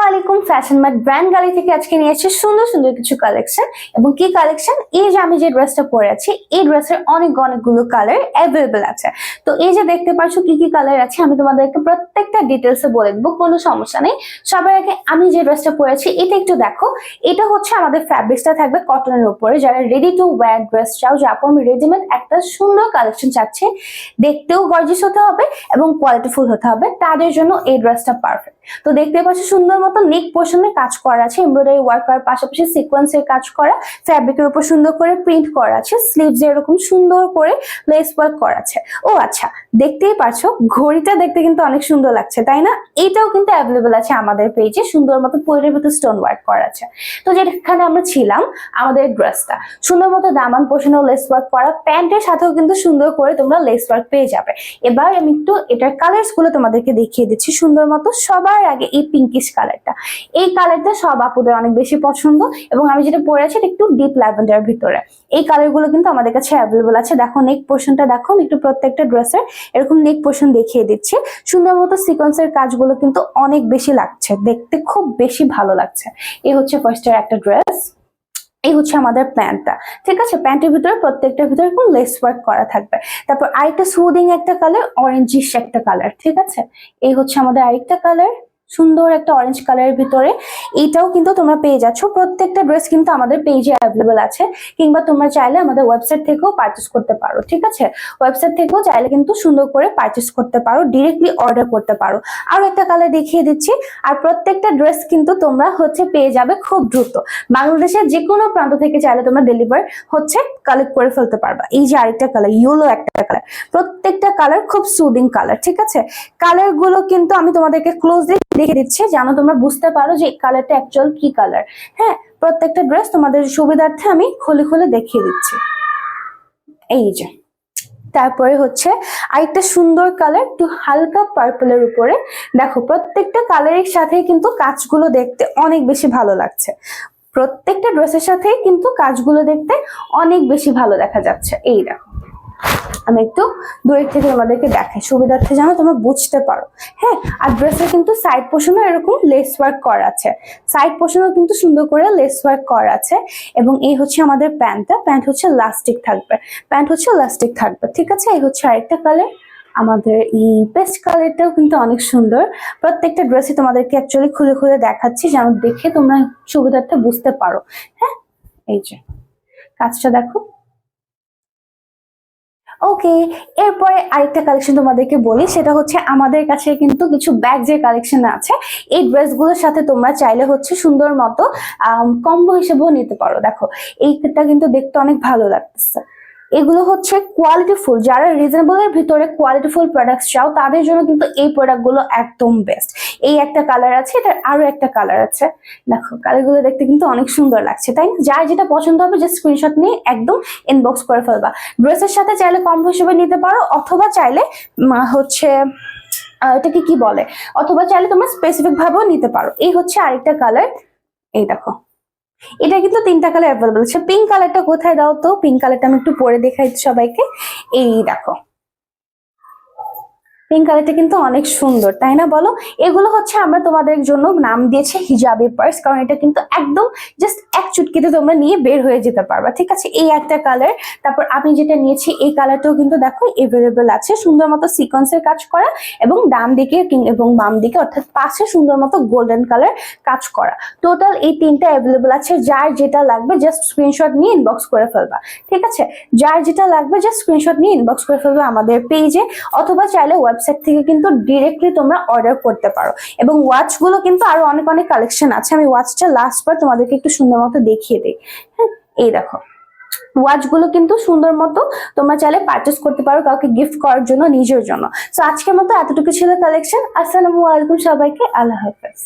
আলাইকুম fashion mart brand gallery থেকে আজকে নিয়ে এসেছি সুন্দর সুন্দর কিছু কালেকশন। এবং কি কালেকশন, এই যে আমি যে ড্রেসটা পরে আছি এই ড্রেসের অনেকগুলো কালার অ্যাভেলেবেল আছে। তো এই যে দেখতে পাচ্ছ কি কি কালার আছে আমি তোমাদেরকে প্রত্যেকটা ডিটেলসে বলে দেবো, কোনো সমস্যা নেই। সবার আগে আমি যে ড্রেসটা পরে আছি এটা একটু দেখো। এটা হচ্ছে আমাদের ফ্যাব্রিক্সটা থাকবে কটনের উপরে। যারা রেডি টু ওয়্যার ড্রেস চাও, যে আপু আমি রেডিমেড একটা সুন্দর কালেকশন চাচ্ছি, দেখতেও গর্জিয়াস হতে হবে এবং কোয়ালিটিফুল হতে হবে, তাদের জন্য এই ড্রেসটা পারফেক্ট। তো দেখতে পাচ্ছ সুন্দর মতো নেক পোর্শনে কাজ করা আছে, এমব্রয়ডারি ওয়ার্ক করার পাশাপাশি সিকোয়েন্সের কাজ করা, ফ্যাব্রিকের উপর সুন্দর করে প্রিন্ট করা আছে, স্লিভস এরকম সুন্দর করে লেস ওয়ার্ক করা আছে। ও আচ্ছা, দেখতেই পাচ্ছ ঘড়িটা দেখতে কিন্তু অনেক সুন্দর লাগছে, তাই না? এটাও কিন্তু অ্যাভেলেবেল আছে আমাদের পেজে, সুন্দর মতো পরের ভিতর স্টোন ওয়ার্ক করা আছে। তো যেখানে আমরা ছিলাম আমাদের ড্রেসটা সুন্দর মতো দামান পোর্শনেও লেস ওয়ার্ক করা, প্যান্টের সাথেও কিন্তু সুন্দর করে তোমরা লেস ওয়ার্ক পেয়ে যাবে। এবার আমি একটু এটার কালার্স গুলো তোমাদেরকে দেখিয়ে দিচ্ছি সুন্দর মতো। সবার আগে এই পিঙ্কিশ কালারটা, এই কালারটা সব আপুদের অনেক বেশি পছন্দ এবং আমি যেটা পরে আছি একটু ডিপ ল্যাভেন্ডার ভিতরে। এই কালার গুলো কিন্তু আমাদের কাছে অ্যাভেলেবল আছে। দেখো নেক পোর্শনটা দেখো, একটু প্রত্যেকটা ড্রেসের এরকম নেক পোর্শন দেখিয়ে দিচ্ছি। সুন্দর মতো সিকোয়েন্সের কাজগুলো কিন্তু অনেক বেশি লাগছে, দেখতে খুব বেশি ভালো লাগছে। এই হচ্ছে ফার্স্টের একটা ড্রেস, এই হচ্ছে আমাদের প্যান্টটা, ঠিক আছে? প্যান্টের ভিতরে প্রত্যেকটার ভিতরে এরকম লেস ওয়ার্ক করা থাকবে। তারপর আরেকটা সুদিং একটা কালার, অরেঞ্জিশ একটা কালার, ঠিক আছে? এই হচ্ছে আমাদের আরেকটা কালার, সুন্দর একটা অরেঞ্জ কালারের ভিতরে। এইটাও কিন্তু তোমরা পেয়ে যাচ্ছ। প্রত্যেকটা ড্রেস কিন্তু আমাদের পেজে অ্যাভেলেবল আছে, কিংবা তোমরা চাইলে আমাদের ওয়েবসাইট থেকেও পারচেস করতে পারো, ঠিক আছে? ওয়েবসাইট থেকেও চাইলে কিন্তু সুন্দর করে পারচেস করতে পারো, ডিরেক্টলি অর্ডার করতে পারো। আরো একটা কালার দেখিয়ে দিচ্ছি। আর প্রত্যেকটা ড্রেস কিন্তু তোমরা পেয়ে যাবে খুব দ্রুত। বাংলাদেশের যে কোনো প্রান্ত থেকে চাইলে তোমরা ডেলিভার কালেক্ট করে ফেলতে পারবা। এই যে আরেকটা কালার, ইয়েলো একটা কালার, প্রত্যেকটা কালার খুব সুদিং কালার, ঠিক আছে? কালার গুলো কিন্তু আমি তোমাদেরকে ক্লোজলি দেখে দিচ্ছি যেন তোমরা বুঝতে পারো যে কালারটা অ্যাকচুয়াল কি কালার। হ্যাঁ, প্রত্যেকটা ড্রেস তোমাদের সুবিধার্থে আমি খুলে দেখিয়ে দিচ্ছি। এই যে তারপরে হচ্ছে আরেকটা সুন্দর কালার, একটু হালকা পার্পলের উপরে। দেখো প্রত্যেকটা কালারের সাথে কিন্তু কাজগুলো দেখতে অনেক বেশি ভালো লাগছে। প্রত্যেকটা ড্রেসের সাথে কিন্তু কাজগুলো দেখতে অনেক বেশি ভালো দেখা যাচ্ছে। এই দেখো, আমি একটু দূরের থেকে তোমাদেরকে দেখাই সুবিধার্থে যেন তোমরা বুঝতে পারো। হ্যাঁ, আর ড্রেসের কিন্তু সাইড পোর্শনে এরকম লেস ওয়ার্ক করা আছে, সাইড পোর্শনেও কিন্তু সুন্দর করে লেস ওয়ার্ক করা আছে। এবং এই হচ্ছে আমাদের প্যান্টটা, প্যান্ট হচ্ছে লাস্টিক থাকবে, ঠিক আছে? এই হচ্ছে আরেকটা কালার, আমাদের এই পেস্ট কালারটাও কিন্তু অনেক সুন্দর। প্রত্যেকটা ড্রেসই তোমাদেরকে অ্যাকচুয়ালি খুলে দেখাচ্ছি যেন দেখে তোমরা সুবিধার্থে বুঝতে পারো। হ্যাঁ, এই যে কাজটা দেখো। ওকে, এরপরে আরেকটা কালেকশন তোমাদেরকে বলি, সেটা হচ্ছে আমাদের কাছে কিন্তু কিছু ব্যাগজের কালেকশন আছে। এই ড্রেসগুলোর সাথে তোমরা চাইলে সুন্দর মতো কম্বো হিসেবেও নিতে পারো। দেখো এইটা কিন্তু দেখতে অনেক ভালো লাগতেছে। এগুলো কোয়ালিটিফুল, যারা রিজনেবল এর ভিতরে কোয়ালিটিফুল প্রোডাক্টস চাও তাদের জন্য কিন্তু এই প্রোডাক্ট গুলো একদম বেস্ট। এই একটা কালার আছে, এটার আরো একটা কালার আছে। দেখো কালারগুলো দেখতে কিন্তু অনেক সুন্দর লাগছে, তাই না? যার যেটা পছন্দ হবে জাস্ট স্ক্রিনশট নিয়ে একদম ইনবক্স করে ফেলবা। ড্রেসের সাথে চাইলে কম্বো হিসেবে নিতে পারো, অথবা চাইলে এটাকে কি বলে, অথবা চাইলে তোমরা স্পেসিফিক ভাবেও নিতে পারো। এই হচ্ছে আরেকটা কালার, এই দেখো এটা কিন্তু তিনটা কালার অ্যাভেলেবল আছে। পিঙ্ক কালারটা কোথায় দাও তো? পিঙ্ক কালারটা আমি একটু পরে দেখাই সবাইকে। এই দেখো পিঙ্ক কালারটা কিন্তু অনেক সুন্দর, তাই না বলো? এগুলো আমরা তোমাদের জন্য নাম দিয়েছে হিজাবি পার্স, কারণ এটা কিন্তু একদম জাস্ট এক চুটকিতে তোমরা নিয়ে বের হয়ে যেতে পারবা, ঠিক আছে? এই একটা কালার। তারপর আমি যেটা নিয়েছি এই কালারটাও কিন্তু দেখো এভেলেবেল আছে, সুন্দর মতো সিকোয়েন্সের কাজ করা এবং ডান দিকে এবং বাম দিকে অর্থাৎ পাশে সুন্দর মতো গোল্ডেন কালার কাজ করা। টোটাল এই তিনটা অ্যাভেলেবেল আছে। যার যেটা লাগবে জাস্ট স্ক্রিনশট নিয়ে ইনবক্স করে ফেলবা, ঠিক আছে? যার যেটা লাগবে জাস্ট স্ক্রিনশট নিয়ে ইনবক্স করে ফেলবা আমাদের পেজে, অথবা চাইলে ওয়েবসাইট থেকে কিন্তু ডিরেক্টলি তোমরা অর্ডার করতে পারো। এবং ওয়াচ গুলো কিন্তু আরো অনেক কালেকশন আছে। আমি ওয়াচটা লাস্ট বার তোমাদেরকে একটু সুন্দর মতো দেখিয়ে দিই। হ্যাঁ, এই দেখো ওয়াচ গুলো কিন্তু সুন্দর মতো তোমরা চাইলে পারচেস করতে পারো কাউকে গিফট করার জন্য, নিজের জন্য। তো আজকের মতো এতটুকু ছিল কালেকশন। আসসালামু আলাইকুম সবাইকে, আল্লাহ হাফেজ।